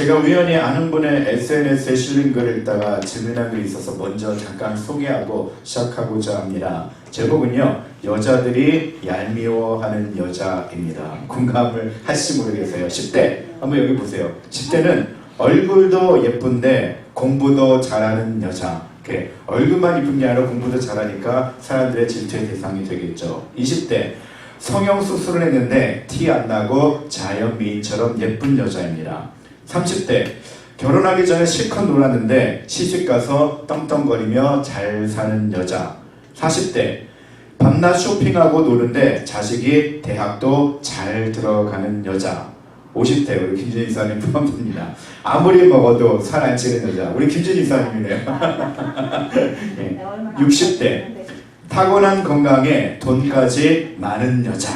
제가 우연히 아는 분의 SNS에 실린 글을 읽다가 재미난 글이 있어서 먼저 잠깐 소개하고 시작하고자 합니다. 제목은요, 여자들이 얄미워하는 여자입니다. 공감을 하실지 모르겠어요. 10대 한번 여기 보세요. 10대는 얼굴도 예쁜데 공부도 잘하는 여자. 얼굴만 이쁜 게 아니라 공부도 잘하니까 사람들의 질투의 대상이 되겠죠. 20대 성형수술을 했는데 티 안 나고 자연 미인처럼 예쁜 여자입니다. 30대 결혼하기 전에 실컷 놀았는데 시집가서 떵떵거리며 잘 사는 여자. 40대 밤낮 쇼핑하고 노는데 자식이 대학도 잘 들어가는 여자. 50대 우리 김준희 이사님 포함됩니다. 아무리 먹어도 살 안 찌는 여자. 우리 김준희 이사님이네요. 네. 60대 타고난 건강에 돈까지 많은 여자.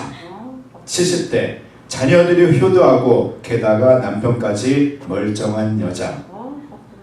70대 자녀들이 효도하고 게다가 남편까지 멀쩡한 여자.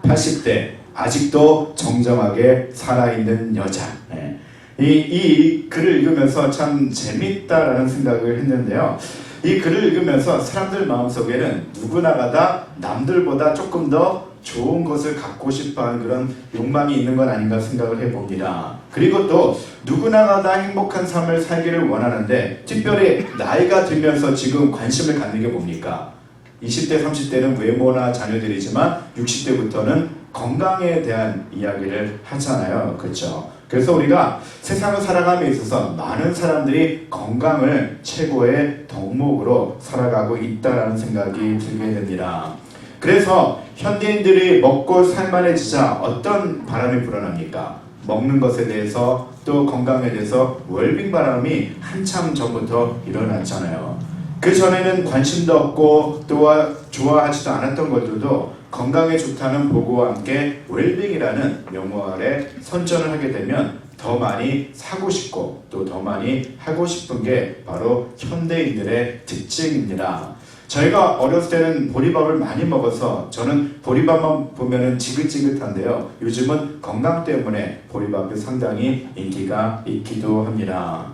80대 아직도 정정하게 살아있는 여자. 네. 이 글을 읽으면서 참 재밌다라는 생각을 했는데요. 이 글을 읽으면서 사람들 마음속에는 누구나가 다 남들보다 조금 더 좋은 것을 갖고 싶어하는 그런 욕망이 있는 건 아닌가 생각을 해봅니다. 그리고 또 누구나가 다 행복한 삶을 살기를 원하는데 특별히 나이가 들면서 지금 관심을 갖는 게 뭡니까? 20대, 30대는 외모나 자녀들이지만 60대부터는 건강에 대한 이야기를 하잖아요. 그렇죠? 그래서 우리가 세상을 살아감에 있어서 많은 사람들이 건강을 최고의 덕목으로 살아가고 있다는 생각이 들게 됩니다. 그래서 현대인들이 먹고 살만해지자 어떤 바람이 불어납니까? 먹는 것에 대해서 또 건강에 대해서 웰빙 바람이 한참 전부터 일어났잖아요. 그 전에는 관심도 없고 또 좋아하지도 않았던 것들도 건강에 좋다는 보고와 함께 웰빙이라는 명목 아래 선전을 하게 되면 더 많이 사고 싶고 또 더 많이 하고 싶은 게 바로 현대인들의 특징입니다. 저희가 어렸을 때는 보리밥을 많이 먹어서 저는 보리밥만 보면은 지긋지긋한데요. 요즘은 건강 때문에 보리밥이 상당히 인기가 있기도 합니다.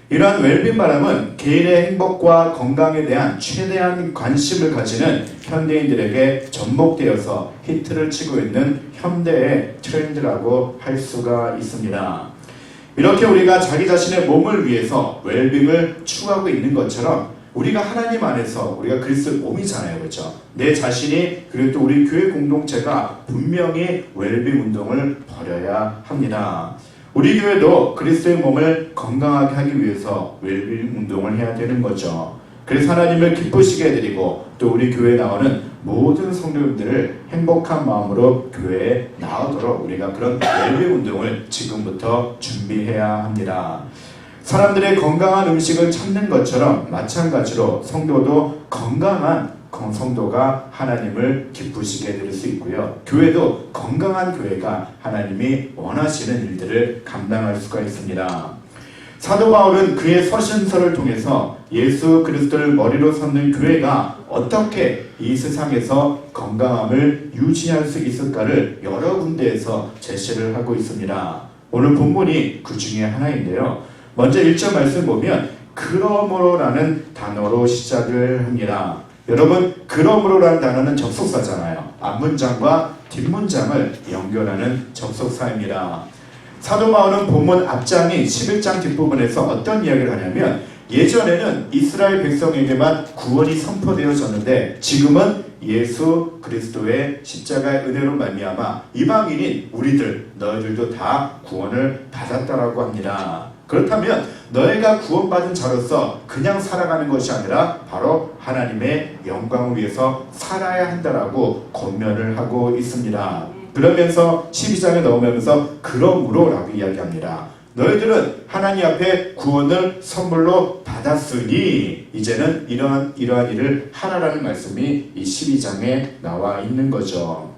이러한 웰빙 바람은 개인의 행복과 건강에 대한 최대한 관심을 가지는 현대인들에게 접목되어서 히트를 치고 있는 현대의 트렌드라고 할 수가 있습니다. 이렇게 우리가 자기 자신의 몸을 위해서 웰빙을 추구하고 있는 것처럼 우리가 하나님 안에서 우리가 그리스도의 몸이잖아요. 그렇죠? 내 자신이 그리고 또 우리 교회 공동체가 분명히 웰빙 운동을 벌여야 합니다. 우리 교회도 그리스도의 몸을 건강하게 하기 위해서 웰빙 운동을 해야 되는 거죠. 그래서 하나님을 기쁘시게 해드리고 또 우리 교회에 나오는 모든 성도님들을 행복한 마음으로 교회에 나오도록 우리가 그런 웰빙 운동을 지금부터 준비해야 합니다. 사람들의 건강한 음식을 찾는 것처럼 마찬가지로 성도도 건강한 성도가 하나님을 기쁘시게 해드릴 수 있고요. 교회도 건강한 교회가 하나님이 원하시는 일들을 감당할 수가 있습니다. 사도 바울은 그의 서신서를 통해서 예수 그리스도를 머리로 삼는 교회가 어떻게 이 세상에서 건강함을 유지할 수 있을까를 여러 군데에서 제시를 하고 있습니다. 오늘 본문이 그 중에 하나인데요. 먼저 1절 말씀 보면 그러므로라는 단어로 시작을 합니다. 여러분, 그러므로라는 단어는 접속사잖아요. 앞문장과 뒷문장을 연결하는 접속사입니다. 사도 바울은 본문 앞장인 11장 뒷부분에서 어떤 이야기를 하냐면 예전에는 이스라엘 백성에게만 구원이 선포되어졌는데 지금은 예수 그리스도의 십자가의 은혜로 말미암아 이방인인 우리들 너희들도 다 구원을 받았다라고 합니다. 그렇다면 너희가 구원받은 자로서 그냥 살아가는 것이 아니라 바로 하나님의 영광을 위해서 살아야 한다라고 권면을 하고 있습니다. 그러면서 12장에 넘어오면서 그러므로 라고 이야기합니다. 너희들은 하나님 앞에 구원을 선물로 받았으니 이제는 이러한 일을 하라라는 말씀이 이 12장에 나와 있는 거죠.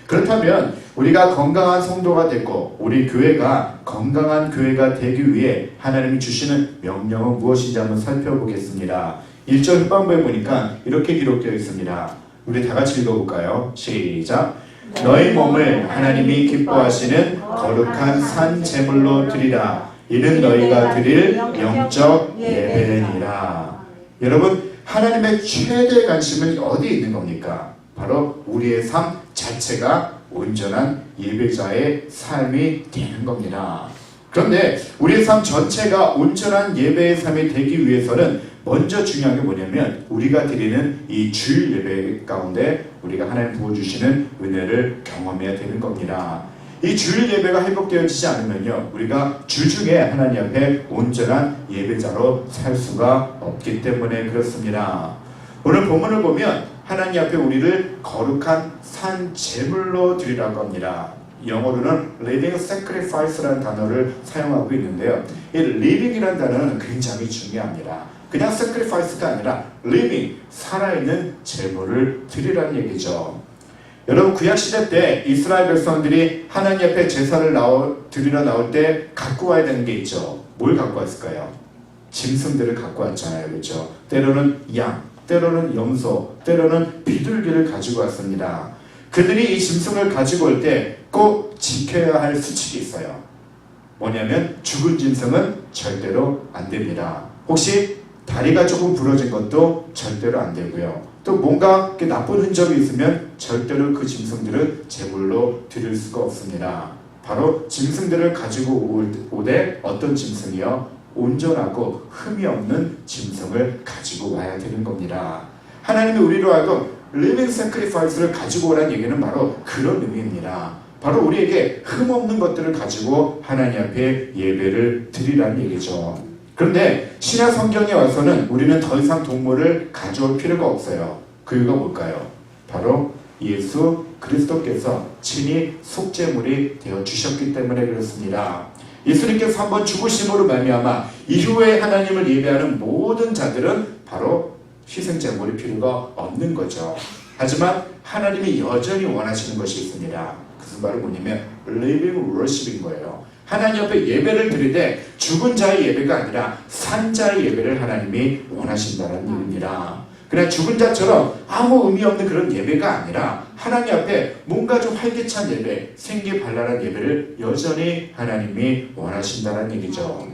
그렇다면 우리가 건강한 성도가 되고 우리 교회가 건강한 교회가 되기 위해 하나님이 주시는 명령은 무엇인지 한번 살펴보겠습니다. 1절 후반부에 보니까 이렇게 기록되어 있습니다. 우리 다 같이 읽어볼까요? 시작! 너희 몸을 하나님이 기뻐하시는 거룩한 산 제물로 드리라. 이는 너희가 드릴 영적 예배니라. 여러분, 하나님의 최대 관심은 어디에 있는 겁니까? 바로 우리의 삶 자체가 온전한 예배자의 삶이 되는 겁니다. 그런데 우리의 삶 전체가 온전한 예배의 삶이 되기 위해서는 먼저 중요한 게 뭐냐면 우리가 드리는 이 주일 예배 가운데 우리가 하나님 부어주시는 은혜를 경험해야 되는 겁니다. 이 주일 예배가 회복되어지지 않으면요 우리가 주중에 하나님 앞에 온전한 예배자로 살 수가 없기 때문에 그렇습니다. 오늘 본문을 보면 하나님 앞에 우리를 거룩한 산 제물로 드리라고 합니다. 영어로는 living sacrifice라는 단어를 사용하고 있는데요. 이 living이라는 단어는 굉장히 중요합니다. 그냥 sacrifice가 아니라 living, 살아있는 제물을 드리라는 얘기죠. 여러분 구약시대 때 이스라엘 백성들이 하나님 앞에 제사를 드리러 나올 때 갖고 와야 되는 게 있죠. 뭘 갖고 왔을까요? 짐승들을 갖고 왔잖아요. 그렇죠? 때로는 양, 때로는 염소, 때로는 비둘기를 가지고 왔습니다. 그들이 이 짐승을 가지고 올 때 꼭 지켜야 할 수칙이 있어요. 뭐냐면 죽은 짐승은 절대로 안 됩니다. 혹시 다리가 조금 부러진 것도 절대로 안 되고요. 또 뭔가 나쁜 흔적이 있으면 절대로 그 짐승들은 제물로 드릴 수가 없습니다. 바로 짐승들을 가지고 오되 어떤 짐승이요? 온전하고 흠이 없는 짐승을 가지고 와야 되는 겁니다. 하나님이 우리로 하여금 living sacrifice를 가지고 오라는 얘기는 바로 그런 의미입니다. 바로 우리에게 흠 없는 것들을 가지고 하나님 앞에 예배를 드리라는 얘기죠. 그런데 신약 성경에 와서는 우리는 더 이상 동물을 가져올 필요가 없어요. 그 이유가 뭘까요? 바로 예수 그리스도께서 친히 속죄물이 되어 주셨기 때문에 그렇습니다. 예수님께서 한번 죽으심으로 말미암아 이후에 하나님을 예배하는 모든 자들은 바로 희생제물이 필요가 없는 거죠. 하지만 하나님이 여전히 원하시는 것이 있습니다. 그것은 바로 뭐냐면 living worship인 거예요. 하나님 앞에 예배를 드리되 죽은 자의 예배가 아니라 산 자의 예배를 하나님이 원하신다는 얘기입니다. 그냥 죽은 자처럼 아무 의미 없는 그런 예배가 아니라 하나님 앞에 뭔가 좀 활기찬 예배, 생기발랄한 예배를 여전히 하나님이 원하신다는 얘기죠.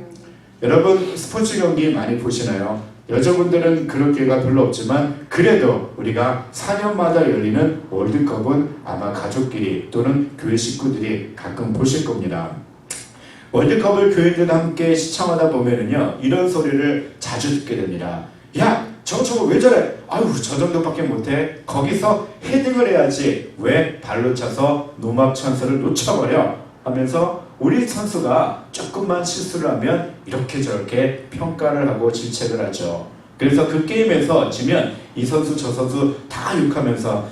여러분 스포츠 경기 많이 보시나요? 여자분들은 그럴 기회가 별로 없지만 그래도 우리가 4년마다 열리는 월드컵은 아마 가족끼리 또는 교회 식구들이 가끔 보실 겁니다. 월드컵을 교인들과 함께 시청하다 보면은요 이런 소리를 자주 듣게 됩니다. 야! 저거 왜 저래? 아유 저 정도밖에 못해. 거기서 헤딩을 해야지 왜 발로 차서 노막 찬스를 놓쳐버려 하면서 우리 선수가 조금만 실수를 하면 이렇게 저렇게 평가를 하고 질책을 하죠. 그래서 그 게임에서 지면 이 선수 저 선수 다 욕하면서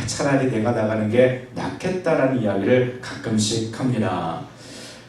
차라리 내가 나가는 게 낫겠다라는 이야기를 가끔씩 합니다.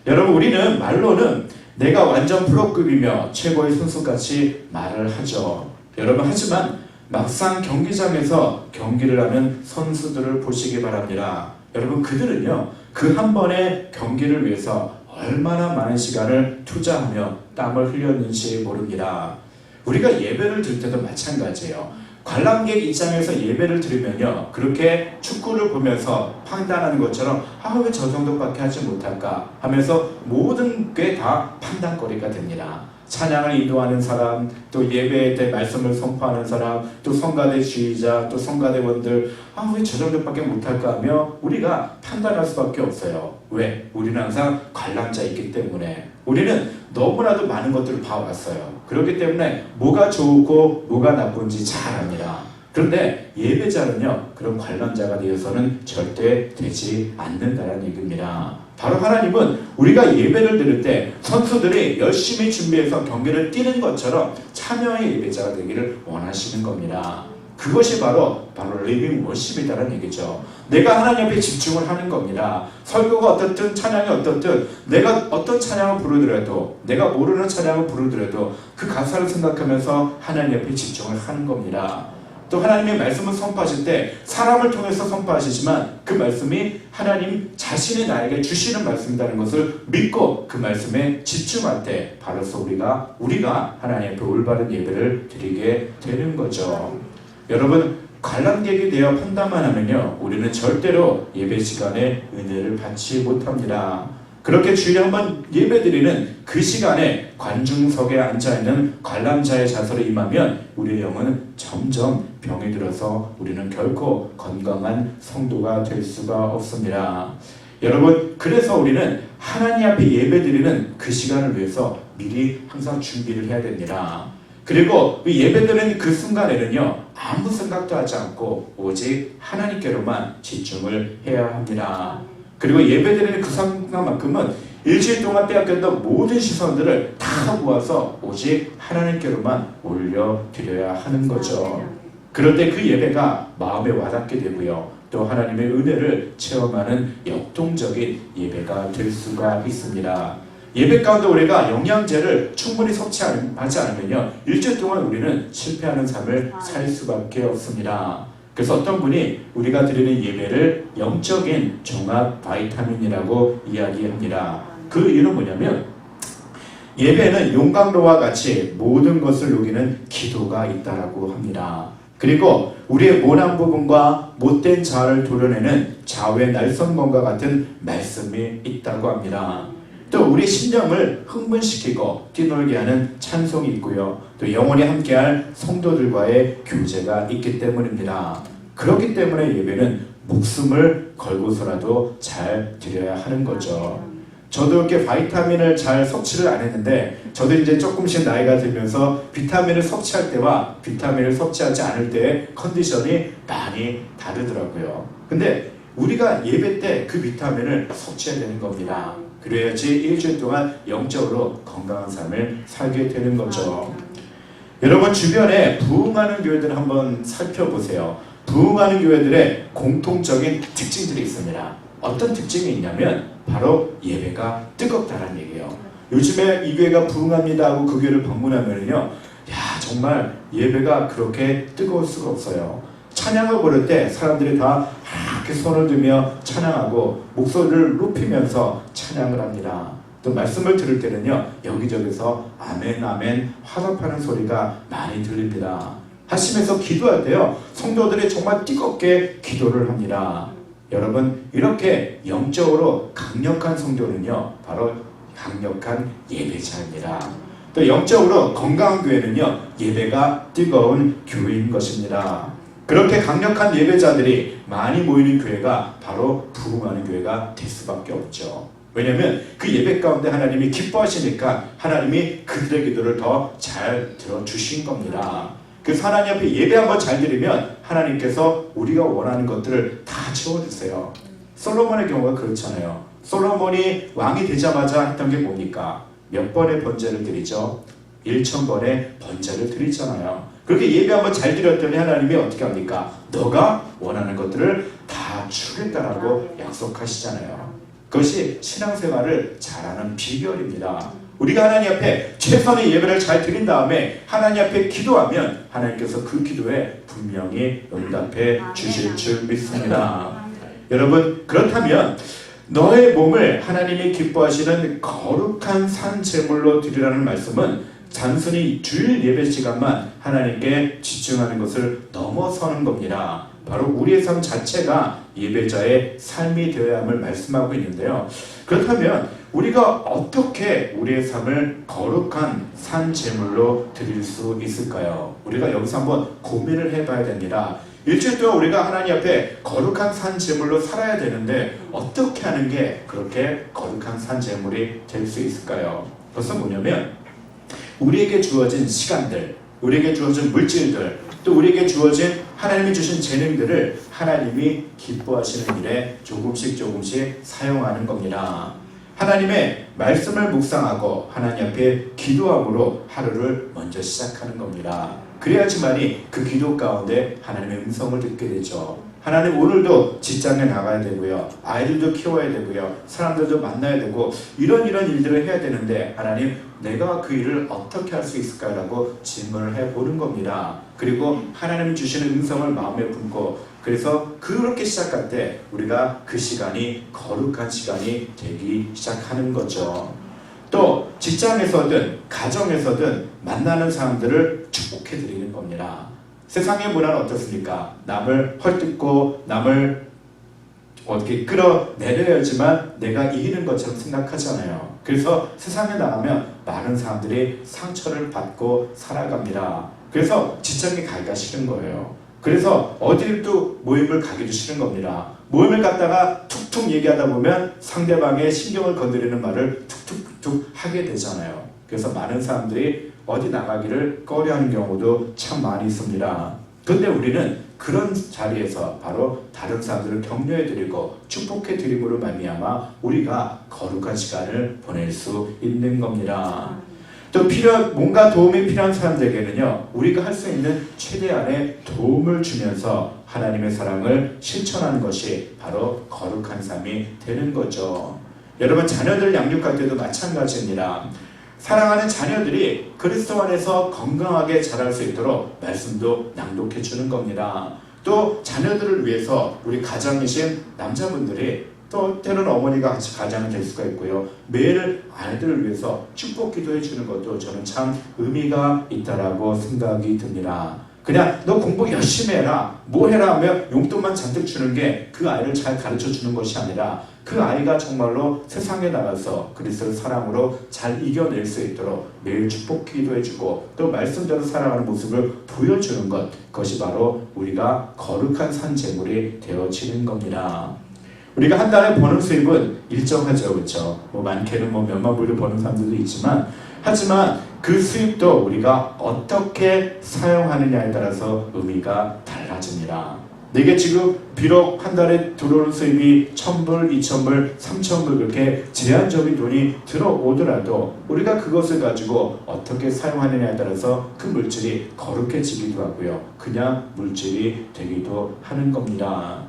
여러분 우리는 말로는 내가 완전 프로급이며 최고의 선수같이 말을 하죠. 여러분 하지만 막상 경기장에서 경기를 하는 선수들을 보시기 바랍니다. 여러분 그들은요 그 한 번의 경기를 위해서 얼마나 많은 시간을 투자하며 땀을 흘렸는지 모릅니다. 우리가 예배를 드릴 때도 마찬가지예요. 관람객 입장에서 예배를 드리면요 그렇게 축구를 보면서 판단하는 것처럼 왜 저 정도밖에 하지 못할까 하면서 모든 게 다 판단거리가 됩니다. 찬양을 인도하는 사람, 또 예배 때 말씀을 선포하는 사람, 또 성가대 지휘자, 또 성가대원들 왜 저 정도밖에 못할까 하며 우리가 판단할 수밖에 없어요. 왜? 우리는 항상 관람자이기 때문에 우리는 너무나도 많은 것들을 봐왔어요. 그렇기 때문에 뭐가 좋고 뭐가 나쁜지 잘 압니다. 그런데 예배자는요 그런 관람자가 되어서는 절대 되지 않는다는 얘기입니다. 바로 하나님은 우리가 예배를 드릴 때 선수들이 열심히 준비해서 경기를 뛰는 것처럼 참여의 예배자가 되기를 원하시는 겁니다. 그것이 바로 리빙 워십이다라는 얘기죠. 내가 하나님 앞에 집중을 하는 겁니다. 설교가 어떻든 찬양이 어떻든 내가 어떤 찬양을 부르더라도 내가 모르는 찬양을 부르더라도 그 가사를 생각하면서 하나님 앞에 집중을 하는 겁니다. 또 하나님의 말씀을 선포하실 때 사람을 통해서 선포하시지만 그 말씀이 하나님 자신이 나에게 주시는 말씀이라는 것을 믿고 그 말씀에 집중할 때 바로서 우리가 하나님 앞에 올바른 예배를 드리게 되는 거죠. 여러분 관람객이 되어 판단만 하면요 우리는 절대로 예배 시간에 은혜를 받지 못합니다. 그렇게 주일에 한번 예배드리는 그 시간에 관중석에 앉아있는 관람자의 자세로 임하면 우리의 영은 점점 병이 들어서 우리는 결코 건강한 성도가 될 수가 없습니다. 여러분, 그래서 우리는 하나님 앞에 예배드리는 그 시간을 위해서 미리 항상 준비를 해야 됩니다. 그리고 예배드리는 그 순간에는요, 아무 생각도 하지 않고 오직 하나님께로만 집중을 해야 합니다. 그리고 예배드리는 그 순간만큼은 일주일 동안 빼앗겼던 모든 시선들을 다 모아서 오직 하나님께로만 올려드려야 하는 거죠. 그럴 때 그 예배가 마음에 와닿게 되고요, 또 하나님의 은혜를 체험하는 역동적인 예배가 될 수가 있습니다. 예배 가운데 우리가 영양제를 충분히 섭취하지 않으면요, 일주일 동안 우리는 실패하는 삶을 살 수밖에 없습니다. 그래서 어떤 분이 우리가 드리는 예배를 영적인 종합 바이타민이라고 이야기합니다. 그 이유는 뭐냐면, 예배는 용광로와 같이 모든 것을 녹이는 기도가 있다라고 합니다. 그리고 우리의 모난 부분과 못된 자아를 도려내는 좌우의 날선검과 같은 말씀이 있다고 합니다. 또 우리 심령을 흥분시키고 뛰놀게 하는 찬송이 있고요, 또 영원히 함께할 성도들과의 교제가 있기 때문입니다. 그렇기 때문에 예배는 목숨을 걸고서라도 잘 드려야 하는 거죠. 저도 이렇게 바이타민을 잘 섭취를 안 했는데, 저도 이제 조금씩 나이가 들면서 비타민을 섭취할 때와 비타민을 섭취하지 않을 때의 컨디션이 많이 다르더라고요. 근데 우리가 예배 때 그 비타민을 섭취해야 되는 겁니다. 그래야지 일주일 동안 영적으로 건강한 삶을 살게 되는 거죠. 여러분, 주변에 부흥하는 교회들 한번 살펴보세요. 부흥하는 교회들의 공통적인 특징들이 있습니다. 어떤 특징이 있냐면 바로 예배가 뜨겁다는 얘기예요. 요즘에 이 교회가 부흥합니다 하고 그 교회를 방문하면요, 야, 정말 예배가 그렇게 뜨거울 수가 없어요. 찬양을 부를 때 사람들이 다 이렇게 손을 들며 찬양하고 목소리를 높이면서 찬양을 합니다. 또 말씀을 들을 때는요, 여기저기서 아멘 아멘 화답하는 소리가 많이 들립니다. 하시면서 기도할 때요, 성도들이 정말 뜨겁게 기도를 합니다. 여러분, 이렇게 영적으로 강력한 성도는요, 바로 강력한 예배자입니다. 또 영적으로 건강한 교회는요, 예배가 뜨거운 교회인 것입니다. 그렇게 강력한 예배자들이 많이 모이는 교회가 바로 부흥하는 교회가 될 수밖에 없죠. 왜냐하면 그 예배 가운데 하나님이 기뻐하시니까 하나님이 그들의 기도를 더 잘 들어주신 겁니다. 그래서 하나님 앞에 예배 한번 잘 드리면 하나님께서 우리가 원하는 것들을 다 채워주세요. 솔로몬의 경우가 그렇잖아요. 솔로몬이 왕이 되자마자 했던 게 뭡니까? 몇 번의 번제를 드리죠? 1000번의 번제를 드리잖아요. 그렇게 예배 한번 잘 드렸더니 하나님이 어떻게 합니까? 너가 원하는 것들을 다 주겠다라고 약속하시잖아요. 그것이 신앙생활을 잘하는 비결입니다. 우리가 하나님 앞에 최선의 예배를 잘 드린 다음에 하나님 앞에 기도하면 하나님께서 그 기도에 분명히 응답해 주실 줄 믿습니다. 여러분, 그렇다면 너의 몸을 하나님이 기뻐하시는 거룩한 산 제물로 드리라는 말씀은 단순히 주일 예배 시간만 하나님께 집중하는 것을 넘어서는 겁니다. 바로 우리의 삶 자체가 예배자의 삶이 되어야 함을 말씀하고 있는데요. 그렇다면 우리가 어떻게 우리의 삶을 거룩한 산 제물로 드릴 수 있을까요? 우리가 여기서 한번 고민을 해봐야 됩니다. 일주일 동안 우리가 하나님 앞에 거룩한 산 제물로 살아야 되는데 어떻게 하는 게 그렇게 거룩한 산 제물이 될 수 있을까요? 그것은 뭐냐면 우리에게 주어진 시간들, 우리에게 주어진 물질들, 또 우리에게 주어진 하나님이 주신 재능들을 하나님이 기뻐하시는 일에 조금씩 사용하는 겁니다. 하나님의 말씀을 묵상하고 하나님 앞에 기도함으로 하루를 먼저 시작하는 겁니다. 그래야지만이 그 기도 가운데 하나님의 음성을 듣게 되죠. 하나님, 오늘도 직장에 나가야 되고요, 아이들도 키워야 되고요, 사람들도 만나야 되고 이런 일들을 해야 되는데 하나님, 내가 그 일을 어떻게 할 수 있을까요? 라고 질문을 해보는 겁니다. 그리고 하나님 주시는 음성을 마음에 품고, 그래서 그렇게 시작할 때 우리가 그 시간이 거룩한 시간이 되기 시작하는 거죠. 또 직장에서든 가정에서든 만나는 사람들을 축복해 드리는 겁니다. 세상의 문화는 어떻습니까? 남을 헐뜯고 남을 어떻게 끌어내려야지만 내가 이기는 것처럼 생각하잖아요. 그래서 세상에 나가면 많은 사람들이 상처를 받고 살아갑니다. 그래서 지적이 가기가 싫은 거예요. 그래서 어디도 모임을 가기도 싫은 겁니다. 모임을 갔다가 툭툭 얘기하다 보면 상대방의 신경을 건드리는 말을 툭툭툭 하게 되잖아요. 그래서 많은 사람들이 어디 나가기를 꺼려하는 경우도 참 많이 있습니다. 그런데 우리는 그런 자리에서 바로 다른 사람들을 격려해드리고 축복해드림으로 말미암아 우리가 거룩한 시간을 보낼 수 있는 겁니다. 또 뭔가 도움이 필요한 사람들에게는요, 우리가 할 수 있는 최대한의 도움을 주면서 하나님의 사랑을 실천하는 것이 바로 거룩한 삶이 되는 거죠. 여러분, 자녀들 양육할 때도 마찬가지입니다. 사랑하는 자녀들이 그리스도 안에서 건강하게 자랄 수 있도록 말씀도 낭독해 주는 겁니다. 또 자녀들을 위해서 우리 가장이신 남자분들이 또 때로는 어머니가 같이 가장이 될 수가 있고요. 매일 아이들을 위해서 축복 기도해 주는 것도 저는 참 의미가 있다라고 생각이 듭니다. 그냥 너 공부 열심히 해라, 뭐 해라 하며 용돈만 잔뜩 주는 게 그 아이를 잘 가르쳐 주는 것이 아니라 그 아이가 정말로 세상에 나가서 그리스도의 사랑으로 잘 이겨낼 수 있도록 매일 축복 기도해주고 또 말씀대로 살아가는 모습을 보여주는 것, 그것이 바로 우리가 거룩한 산 제물이 되어지는 겁니다. 우리가 한 달에 버는 수입은 일정하죠, 그렇죠? 뭐 많게는 뭐 몇만 불을 버는 사람들도 있지만, 하지만 그 수입도 우리가 어떻게 사용하느냐에 따라서 의미가 달라집니다. 내게 지금 비록 한 달에 들어오는 수입이 1,000불, 2,000불, 3,000불 그렇게 제한적인 돈이 들어오더라도 우리가 그것을 가지고 어떻게 사용하느냐에 따라서 그 물질이 거룩해지기도 하고요. 그냥 물질이 되기도 하는 겁니다.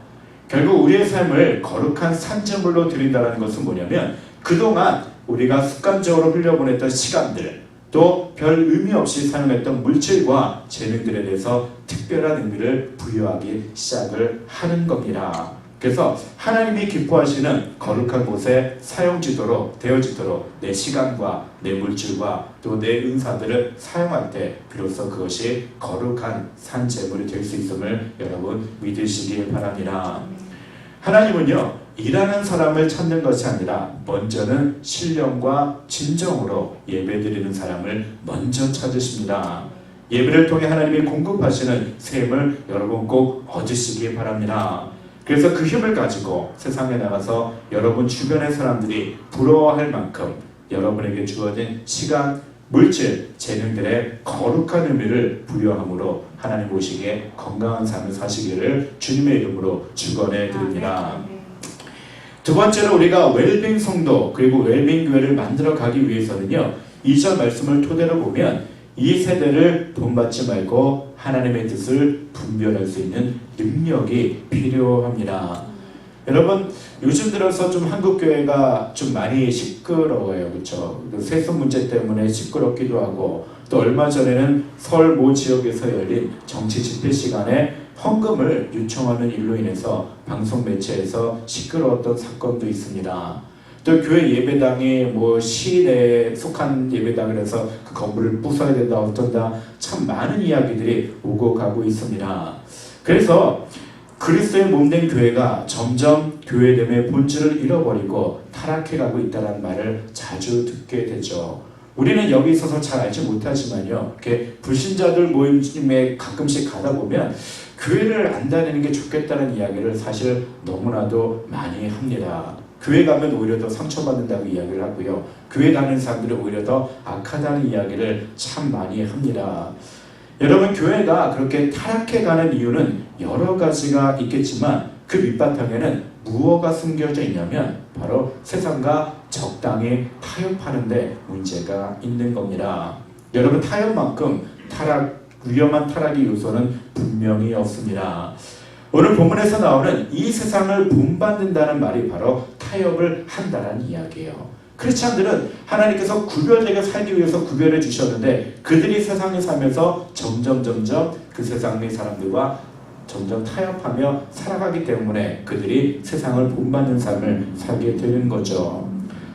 결국 우리의 삶을 거룩한 산제물로 드린다는 것은 뭐냐면 그동안 우리가 습관적으로 흘려보냈던 시간들, 또 별 의미 없이 사용했던 물질과 재능들에 대해서 특별한 의미를 부여하기 시작을 하는 겁니다. 그래서 하나님이 기뻐하시는 거룩한 곳에 되어지도록 내 시간과 내 물질과 또 내 은사들을 사용할 때 비로소 그것이 거룩한 산제물이 될 수 있음을 여러분 믿으시길 바랍니다. 하나님은요, 일하는 사람을 찾는 것이 아니라 먼저는 신령과 진정으로 예배드리는 사람을 먼저 찾으십니다. 예배를 통해 하나님이 공급하시는 샘을 여러분 꼭 얻으시기 바랍니다. 그래서 그 힘을 가지고 세상에 나가서 여러분 주변의 사람들이 부러워할 만큼 여러분에게 주어진 시간, 물질, 재능들의 거룩한 의미를 부여함으로 하나님 보시기에 건강한 삶을 사시기를 주님의 이름으로 축원해 드립니다. 두 번째로 우리가 웰빙 성도 그리고 웰빙 교회를 만들어 가기 위해서는요, 2절 말씀을 토대로 보면 이 세대를 본받지 말고 하나님의 뜻을 분별할 수 있는 능력이 필요합니다. 여러분, 요즘 들어서 좀 한국 교회가 좀 많이 시끄러워요, 그렇죠? 세습 문제 때문에 시끄럽기도 하고, 또 얼마 전에는 서울 모 지역에서 열린 정치 집회 시간에 헌금을 요청하는 일로 인해서 방송 매체에서 시끄러웠던 사건도 있습니다. 또 교회 예배당이 뭐 시내에 속한 예배당이라서 그 건물을 부숴야 된다 어쩐다 참 많은 이야기들이 오고 가고 있습니다. 그래서 그리스도의 몸된 교회가 점점 교회됨의 본질을 잃어버리고 타락해가고 있다는 말을 자주 듣게 되죠. 우리는 여기 있어서 잘 알지 못하지만요, 이렇게 불신자들 모임에 가끔씩 가다 보면 교회를 안 다니는 게 좋겠다는 이야기를 사실 너무나도 많이 합니다. 교회 가면 오히려 더 상처받는다고 이야기를 하고요, 교회 다니는 사람들이 오히려 더 악하다는 이야기를 참 많이 합니다. 여러분, 교회가 그렇게 타락해가는 이유는 여러 가지가 있겠지만 그 밑바탕에는 무엇가 숨겨져 있냐면 바로 세상과 적당히 타협하는 데 문제가 있는 겁니다. 여러분, 타협만큼 위험한 타락의 요소는 분명히 없습니다. 오늘 본문에서 나오는 이 세상을 본받는다는 말이 바로 타협을 한다는 이야기예요. 크리스찬들은 하나님께서 구별되게 살기 위해서 구별해 주셨는데 그들이 세상에 살면서 점점 그 세상의 사람들과 점점 타협하며 살아가기 때문에 그들이 세상을 본받는 삶을 살게 되는 거죠.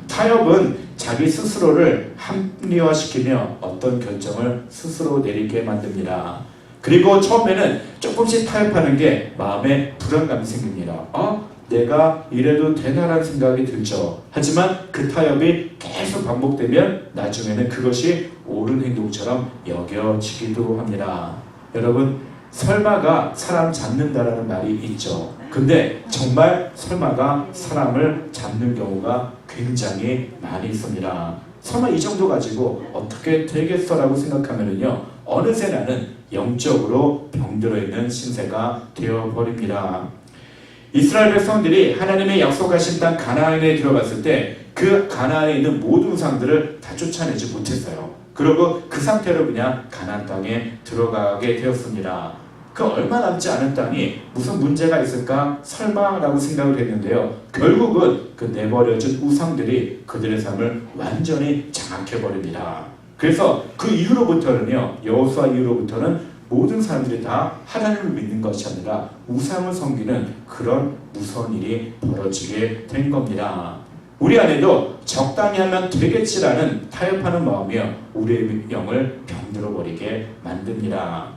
타협은 자기 스스로를 합리화시키며 어떤 결정을 스스로 내리게 만듭니다. 그리고 처음에는 조금씩 타협하는 게 마음에 불안감이 생깁니다. 내가 이래도 되나라는 생각이 들죠. 하지만 그 타협이 계속 반복되면 나중에는 그것이 옳은 행동처럼 여겨지기도 합니다. 여러분, 설마가 사람 잡는다라는 말이 있죠. 근데 정말 설마가 사람을 잡는 경우가 굉장히 많이 있습니다. 설마 이 정도 가지고 어떻게 되겠어라고 생각하면은요, 어느새 나는 영적으로 병들어 있는 신세가 되어버립니다. 이스라엘 백성들이 하나님의 약속하신 땅 가나안에 들어갔을 때 그 가나안에 있는 모든 우상들을 다 쫓아내지 못했어요. 그리고 그 상태로 그냥 가나안 땅에 들어가게 되었습니다. 그 얼마 남지 않은 땅이 무슨 문제가 있을까 설마라고 생각을 했는데요. 결국은 그 내버려진 우상들이 그들의 삶을 완전히 장악해버립니다. 그래서 그 이후로부터는요, 여호수아 이후로부터는 모든 사람들이 다 하나님을 믿는 것이 아니라 우상을 섬기는 그런 무서운 일이 벌어지게 된 겁니다. 우리 안에도 적당히 하면 되겠지라는 타협하는 마음이요, 우리의 영을 병들어버리게 만듭니다.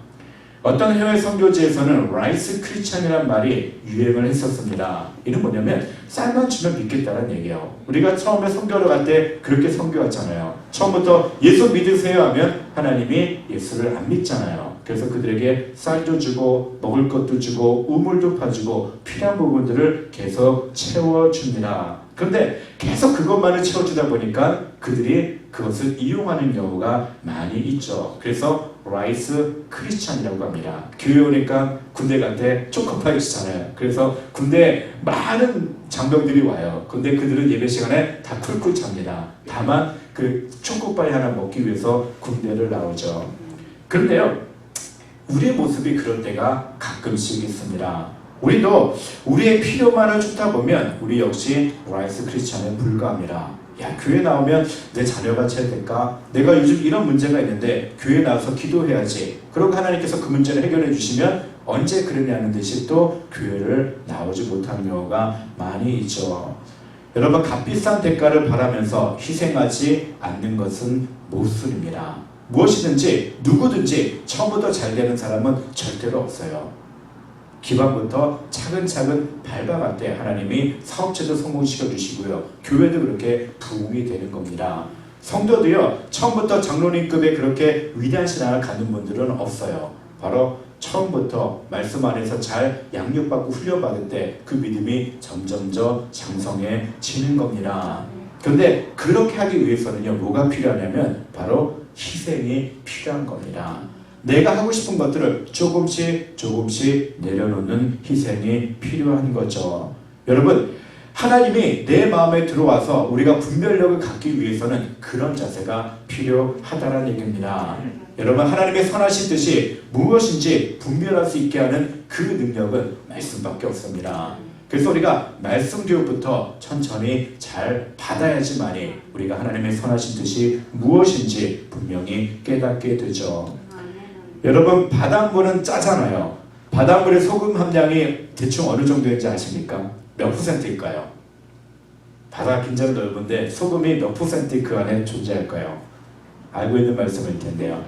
어떤 해외 선교지에서는 라이스 크리스찬이라는 말이 유행을 했었습니다. 이는 뭐냐면 쌀만 주면 믿겠다는 얘기예요. 우리가 처음에 선교를 갈 때 그렇게 선교하잖아요. 처음부터 예수 믿으세요 하면 하나님이 예수를 안 믿잖아요. 그래서 그들에게 쌀도 주고 먹을 것도 주고 우물도 파주고 필요한 부분들을 계속 채워줍니다. 그런데 계속 그것만을 채워주다 보니까 그들이 그것을 이용하는 경우가 많이 있죠. 그래서 라이스 크리스찬이라고 합니다. 교회 오니까 군대 갈 때 초코파이 주잖아요. 그래서 군대에 많은 장병들이 와요. 근데 그들은 예배 시간에 다 쿨쿨 잡니다. 다만 그 초코파이 하나 먹기 위해서 군대를 나오죠. 그런데요, 우리의 모습이 그럴 때가 가끔씩 있습니다. 우리도 우리의 필요만을 쫓다 보면 우리 역시 라이스 크리스찬에 불과합니다. 야, 교회 나오면 내 자녀가 잘 될까? 내가 요즘 이런 문제가 있는데 교회 나와서 기도해야지. 그러고 하나님께서 그 문제를 해결해 주시면 언제 그러냐는 듯이 또 교회를 나오지 못하는 경우가 많이 있죠. 여러분, 값비싼 대가를 바라면서 희생하지 않는 것은 모순입니다. 무엇이든지 누구든지 처음부터 잘 되는 사람은 절대로 없어요. 기반부터 차근차근 밟아갈 때 하나님이 사업체도 성공시켜 주시고요, 교회도 그렇게 부흥이 되는 겁니다. 성도도요, 처음부터 장로님급의 그렇게 위대한 신앙을 갖는 분들은 없어요. 바로 처음부터 말씀 안에서 잘 양육받고 훈련받을 때 그 믿음이 점점점 장성해지는 겁니다. 그런데 그렇게 하기 위해서는요, 뭐가 필요하냐면 바로 희생이 필요한 겁니다. 내가 하고 싶은 것들을 조금씩 내려놓는 희생이 필요한 거죠. 여러분, 하나님이 내 마음에 들어와서 우리가 분별력을 갖기 위해서는 그런 자세가 필요하다는 얘기입니다. 여러분, 하나님의 선하신 뜻이 무엇인지 분별할 수 있게 하는 그 능력은 말씀밖에 없습니다. 그래서 우리가 말씀 교육부터 천천히 잘 받아야지만이 우리가 하나님의 선하신 뜻이 무엇인지 분명히 깨닫게 되죠. 여러분, 바닷물은 짜잖아요. 바닷물의 소금 함량이 대충 어느 정도인지 아십니까? 몇 %일까요? 바다 굉장히 넓은데 소금이 몇 % 그 안에 존재할까요? 알고 있는 말씀일 텐데요.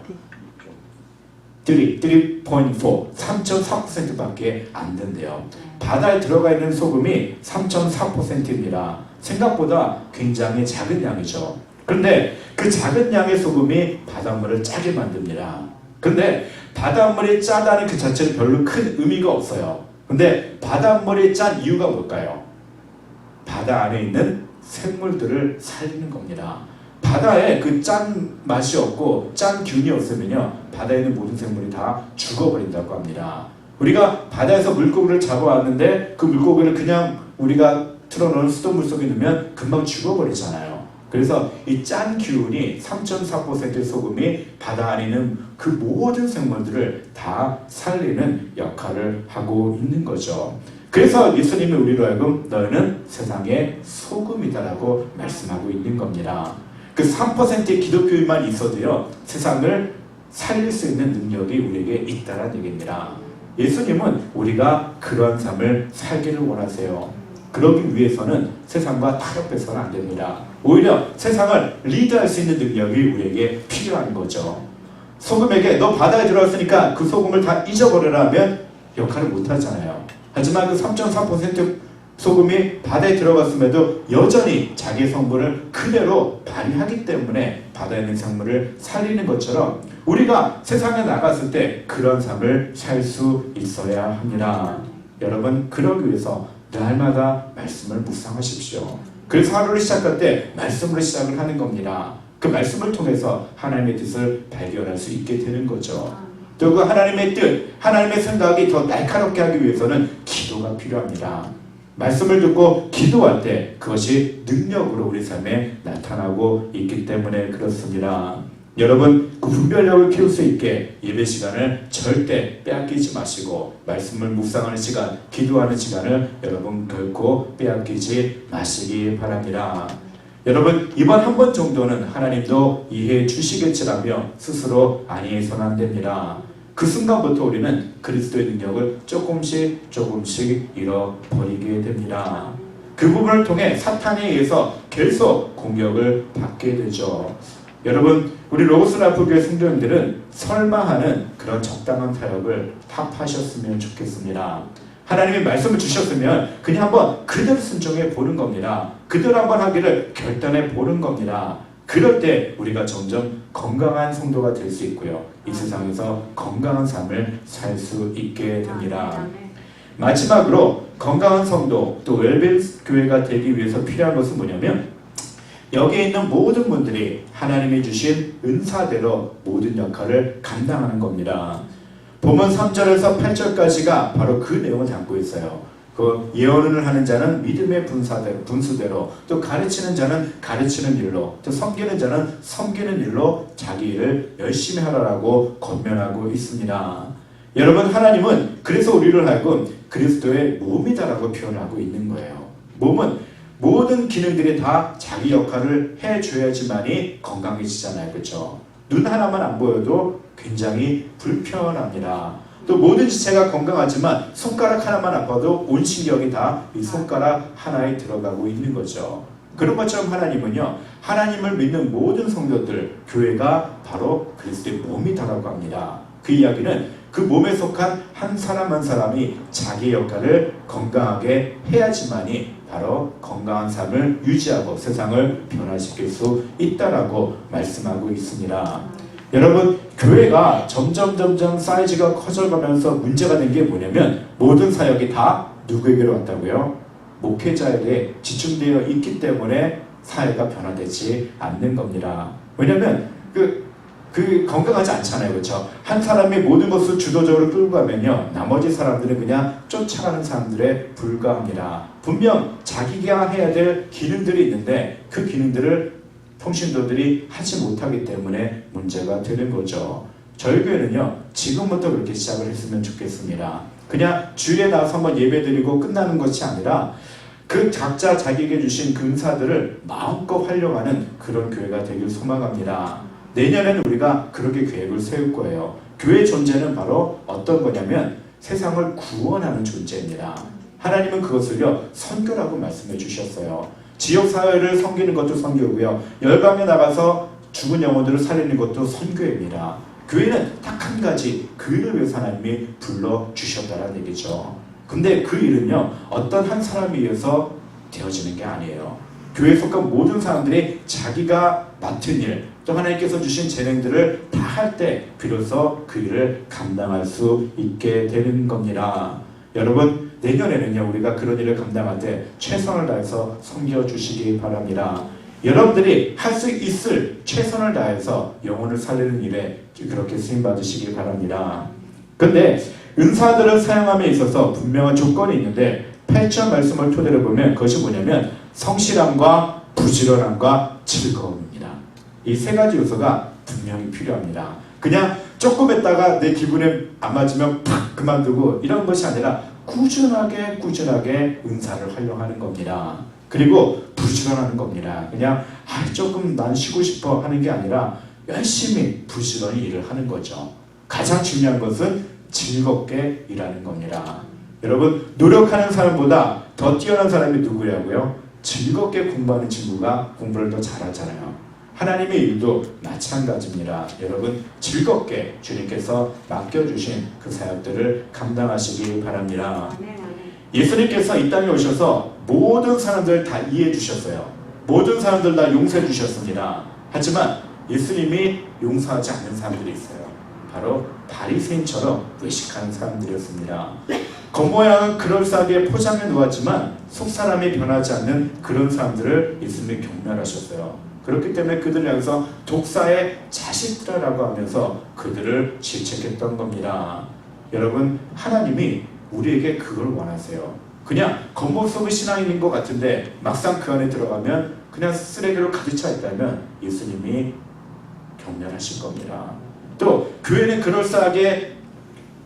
3.4, 3.4%밖에 안 된대요. 바다에 들어가 있는 소금이 3.4%입니다. 생각보다 굉장히 작은 양이죠. 그런데 그 작은 양의 소금이 바닷물을 짜게 만듭니다. 근데 바닷물이 짜다는 그 자체는 별로 큰 의미가 없어요. 근데 바닷물이 짠 이유가 뭘까요? 바다 안에 있는 생물들을 살리는 겁니다. 바다에 그 짠 맛이 없고 짠 균이 없으면요, 바다에 있는 모든 생물이 다 죽어버린다고 합니다. 우리가 바다에서 물고기를 잡아왔는데 그 물고기를 그냥 우리가 틀어놓은 수돗물 속에 넣으면 금방 죽어버리잖아요. 그래서 이 짠 기운이 3.4%의 소금이 바다 안에 있는 그 모든 생물들을 다 살리는 역할을 하고 있는 거죠. 그래서 예수님이 우리로 하여금 너희는 세상의 소금이다라고 말씀하고 있는 겁니다. 그 3%의 기독교인만 있어도요, 세상을 살릴 수 있는 능력이 우리에게 있다는 얘기입니다. 예수님은 우리가 그러한 삶을 살기를 원하세요. 그러기 위해서는 세상과 타협해서는 안 됩니다. 오히려 세상을 리드할 수 있는 능력이 우리에게 필요한 거죠. 소금에게 너 바다에 들어왔으니까 그 소금을 다 잊어버려라 하면 역할을 못 하잖아요. 하지만 그 3.4% 소금이 바다에 들어갔음에도 여전히 자기의 성분을 그대로 발휘하기 때문에 바다에 있는 생물을 살리는 것처럼 우리가 세상에 나갔을 때 그런 삶을 살 수 있어야 합니다. 여러분, 그러기 위해서 날마다 말씀을 묵상하십시오. 그래서 하루를 시작할 때 말씀으로 시작을 하는 겁니다. 그 말씀을 통해서 하나님의 뜻을 발견할 수 있게 되는 거죠. 또 그 하나님의 뜻, 하나님의 생각이 더 날카롭게 하기 위해서는 기도가 필요합니다. 말씀을 듣고 기도할 때 그것이 능력으로 우리 삶에 나타나고 있기 때문에 그렇습니다. 여러분, 그 분별력을 키울 수 있게 예배 시간을 절대 빼앗기지 마시고 말씀을 묵상하는 시간, 기도하는 시간을 여러분 결코 빼앗기지 마시기 바랍니다. 여러분, 이번 한 번 정도는 하나님도 이해해 주시겠지라며 스스로 안위해서는 안 됩니다. 그 순간부터 우리는 그리스도의 능력을 조금씩 잃어버리게 됩니다. 그 부분을 통해 사탄에 의해서 계속 공격을 받게 되죠. 여러분, 우리 로고스 라이프 교회 성도님들은 설마 하는 그런 적당한 타협을 합하셨으면 좋겠습니다. 하나님이 말씀을 주셨으면 그냥 한번 그대로 순종해 보는 겁니다. 그대로 한번 하기를 결단해 보는 겁니다. 그럴 때 우리가 점점 건강한 성도가 될 수 있고요. 이 세상에서 건강한 삶을 살 수 있게 됩니다. 마지막으로 건강한 성도, 또 웰빙 교회가 되기 위해서 필요한 것은 뭐냐면 여기에 있는 모든 분들이 하나님이 주신 은사대로 모든 역할을 감당하는 겁니다. 본문 3절에서 8절까지가 바로 그 내용을 담고 있어요. 그 예언을 하는 자는 믿음의 분수대로, 또 가르치는 자는 가르치는 일로, 또 섬기는 자는 섬기는 일로 자기 일을 열심히 하라고 권면하고 있습니다. 여러분, 하나님은 그래서 우리를 하여금 그리스도의 몸이다라고 표현하고 있는 거예요. 몸은 모든 기능들이 다 자기 역할을 해줘야지만이 건강해지잖아요. 그렇죠? 눈 하나만 안 보여도 굉장히 불편합니다. 또 모든 지체가 건강하지만 손가락 하나만 아파도 온 신경이 다 이 손가락 하나에 들어가고 있는 거죠. 그런 것처럼 하나님은요, 하나님을 믿는 모든 성도들, 교회가 바로 그리스도의 몸이다라고 합니다. 그 이야기는 그 몸에 속한 한 사람 한 사람이 자기 역할을 건강하게 해야지만이 바로 건강한 삶을 유지하고 세상을 변화시킬 수 있다라고 말씀하고 있습니다. 여러분, 교회가 점점 사이즈가 커져가면서 문제가 된 게 뭐냐면 모든 사역이 다 누구에게로 왔다고요? 목회자에게 집중되어 있기 때문에 사회가 변화되지 않는 겁니다. 왜냐하면 그 건강하지 않잖아요. 그렇죠? 한 사람이 모든 것을 주도적으로 끌고 가면요, 나머지 사람들은 그냥 쫓아가는 사람들에 불과합니다. 분명 자기가 해야 될 기능들이 있는데 그 기능들을 통신도들이 하지 못하기 때문에 문제가 되는 거죠. 저희 교회는요, 지금부터 그렇게 시작을 했으면 좋겠습니다. 그냥 주일에 나와서 한번 예배드리고 끝나는 것이 아니라 그 각자 자기에게 주신 그 은사들을 마음껏 활용하는 그런 교회가 되길 소망합니다. 내년에는 우리가 그렇게 계획을 세울 거예요. 교회의 존재는 바로 어떤 거냐면 세상을 구원하는 존재입니다. 하나님은 그것을요, 선교라고 말씀해 주셨어요. 지역사회를 섬기는 것도 선교고요, 열방에 나가서 죽은 영혼들을 살리는 것도 선교입니다. 교회는 딱 한 가지, 그 일을 위해서 하나님이 불러주셨다는 얘기죠. 근데 그 일은요, 어떤 한 사람에 의해서 되어지는 게 아니에요. 교회에 속한 모든 사람들이 자기가 맡은 일, 또 하나님께서 주신 재능들을 다 할 때 비로소 그 일을 감당할 수 있게 되는 겁니다. 여러분, 내년에는요, 우리가 그런 일을 감당할 때 최선을 다해서 섬겨주시기 바랍니다. 여러분들이 할 수 있을 최선을 다해서 영혼을 살리는 일에 그렇게 쓰임받으시기 바랍니다. 근데 은사들을 사용함에 있어서 분명한 조건이 있는데 8절 말씀을 토대로 보면 그것이 뭐냐면 성실함과 부지런함과 즐거움입니다. 이 세 가지 요소가 분명히 필요합니다. 그냥 조금 했다가 내 기분에 안 맞으면 팍 그만두고 이런 것이 아니라 꾸준하게 은사를 활용하는 겁니다. 그리고 부지런하는 겁니다. 그냥 조금 난 쉬고 싶어 하는 게 아니라 열심히 부지런히 일을 하는 거죠. 가장 중요한 것은 즐겁게 일하는 겁니다. 여러분, 노력하는 사람보다 더 뛰어난 사람이 누구냐고요? 즐겁게 공부하는 친구가 공부를 더 잘하잖아요. 하나님의 일도 마찬가지입니다. 여러분, 즐겁게 주님께서 맡겨주신 그 사역들을 감당하시기 바랍니다. 예수님께서 이 땅에 오셔서 모든 사람들 다 이해해 주셨어요. 모든 사람들 다 용서해 주셨습니다. 하지만 예수님이 용서하지 않는 사람들이 있어요. 바로 바리새인처럼 외식하는 사람들이었습니다. 겉모양은 그럴싸하게 포장해 놓았지만 속사람이 변하지 않는 그런 사람들을 예수님이 경멸하셨어요. 그렇기 때문에 그들을 향해서 독사의 자식들이라고 하면서 그들을 질책했던 겁니다. 여러분, 하나님이 우리에게 그걸 원하세요. 그냥 겉모습은 신앙인인 것 같은데 막상 그 안에 들어가면 그냥 쓰레기로 가득 차 있다면 예수님이 경멸하실 겁니다. 또 교회는 그럴싸하게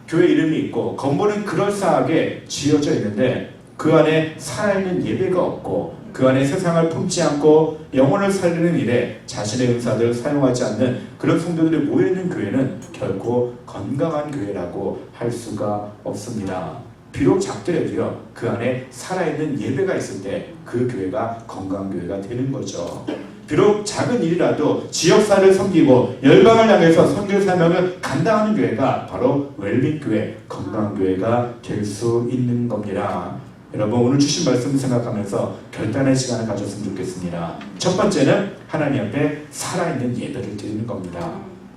교회 이름이 있고 건물은 그럴싸하게 지어져 있는데 그 안에 살아있는 예배가 없고 그 안에 세상을 품지 않고 영혼을 살리는 일에 자신의 은사들을 사용하지 않는 그런 성도들이 모여있는 교회는 결코 건강한 교회라고 할 수가 없습니다. 비록 작더라도요, 그 안에 살아있는 예배가 있을 때 그 교회가 건강한 교회가 되는 거죠. 비록 작은 일이라도 지역사를 섬기고 열방을 향해서 선교 사명을 감당하는 교회가 바로 웰빙교회, 건강한 교회가 될 수 있는 겁니다. 여러분, 오늘 주신 말씀 생각하면서 결단의 시간을 가졌으면 좋겠습니다. 첫 번째는 하나님 앞에 살아있는 예배를 드리는 겁니다.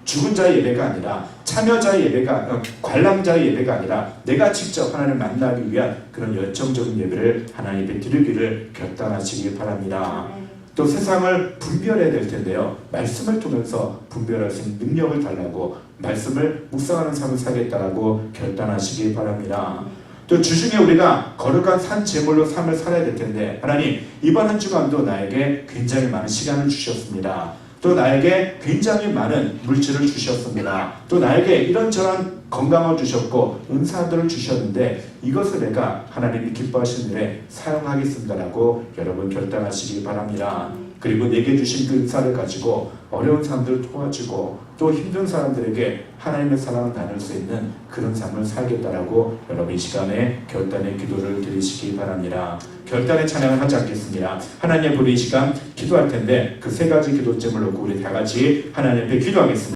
죽은 자의 예배가 아니라 참여자의 예배가 관람자의 예배가 아니라 내가 직접 하나님을 만나기 위한 그런 열정적인 예배를 하나님 앞에 드리기를 결단하시기 바랍니다. 또 세상을 분별해야 될 텐데요. 말씀을 통해서 분별할 수 있는 능력을 달라고 말씀을 묵상하는 삶을 살겠다라고 결단하시기 바랍니다. 또 주중에 우리가 거룩한 산 제물로 삶을 살아야 될 텐데 하나님, 이번 한 주간도 나에게 굉장히 많은 시간을 주셨습니다. 또 나에게 굉장히 많은 물질을 주셨습니다. 또 나에게 이런저런 건강을 주셨고 은사들을 주셨는데 이것을 내가 하나님이 기뻐하시는 일에 사용하겠습니다라고 여러분 결단하시기 바랍니다. 그리고 내게 주신 그 은사를 가지고 어려운 사람들을 도와주고 또 힘든 사람들에게 하나님의 사랑을 나눌 수 있는 그런 삶을 살겠다라고 여러분 이 시간에 결단의 기도를 드리시기 바랍니다. 결단의 찬양을 하지 않겠습니다. 하나님 앞에 우리 이 시간 기도할 텐데 그 세 가지 기도점을 놓고 우리 다 같이 하나님 앞에 기도하겠습니다.